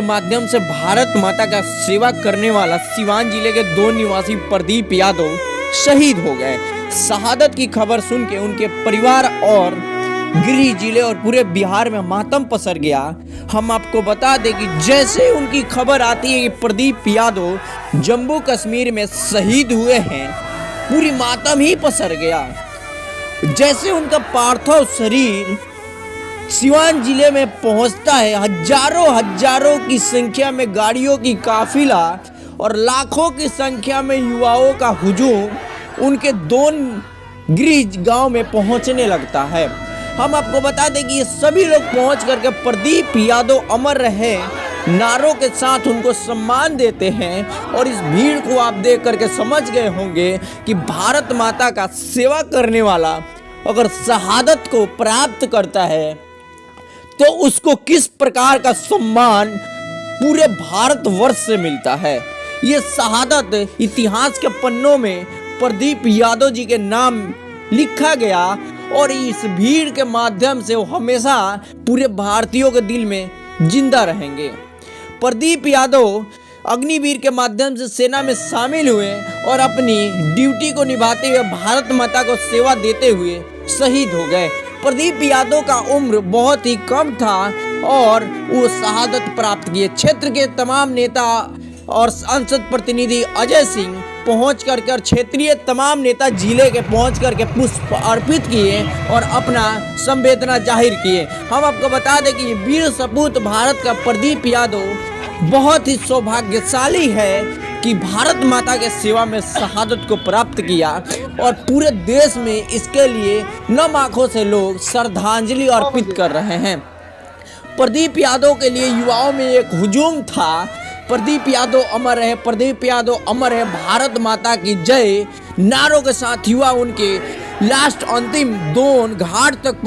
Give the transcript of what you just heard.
माध्यम से भारत माता का सेवा करने वाला सिवान जिले के 2 निवासी प्रदीप यादव शहीद हो गए। शहादत की खबर सुन के उनके परिवार और गृह जिले और पूरे बिहार में मातम पसर गया। हम आपको बता दें कि जैसे उनकी खबर आती है कि प्रदीप यादव जम्मू कश्मीर में शहीद हुए हैं, पूरी मातम ही पसर गया। जैसे उनका पार्थिव शरीर सिवान जिले में पहुंचता है, हजारों की संख्या में गाड़ियों की काफिला और लाखों की संख्या में युवाओं का हुजूम उनके 2 गृह गांव में पहुंचने लगता है। हम आपको बता दें कि ये सभी लोग पहुंच करके प्रदीप यादव अमर रहे नारों के साथ उनको सम्मान देते हैं। और इस भीड़ को आप देख करके समझ गए होंगे कि भारत माता का सेवा करने वाला अगर शहादत को प्राप्त करता है तो उसको किस प्रकार का सम्मान पूरे भारतवर्ष से मिलता है। ये शहादत इतिहास के पन्नों में प्रदीप यादव जी के नाम लिखा गया और इस भीड़ के माध्यम से वो हमेशा पूरे भारतीयों के दिल में जिंदा रहेंगे। प्रदीप यादव अग्निवीर के माध्यम से सेना में शामिल हुए और अपनी ड्यूटी को निभाते हुए भारत माता को सेवा देते हुए शहीद हो गए। प्रदीप यादव का उम्र बहुत ही कम था और वो शहादत प्राप्त किए। क्षेत्र के तमाम नेता और संसद प्रतिनिधि अजय सिंह पहुंच कर क्षेत्रीय तमाम नेता जिले के पहुंच करके पुष्प अर्पित किए और अपना संवेदना जाहिर किए। हम आपको बता दें कि वीर सपूत भारत का प्रदीप यादव बहुत ही सौभाग्यशाली है कि भारत माता के सेवा में शहादत को प्राप्त किया और पूरे देश में इसके लिए नम आंखों से लोग श्रद्धांजलि अर्पित कर रहे हैं। प्रदीप यादव के लिए युवाओं में एक हुजूम था, प्रदीप यादव अमर है, प्रदीप यादव अमर है, भारत माता की जय नारों के साथ युवा उनके लास्ट अंतिम 2 घाट तक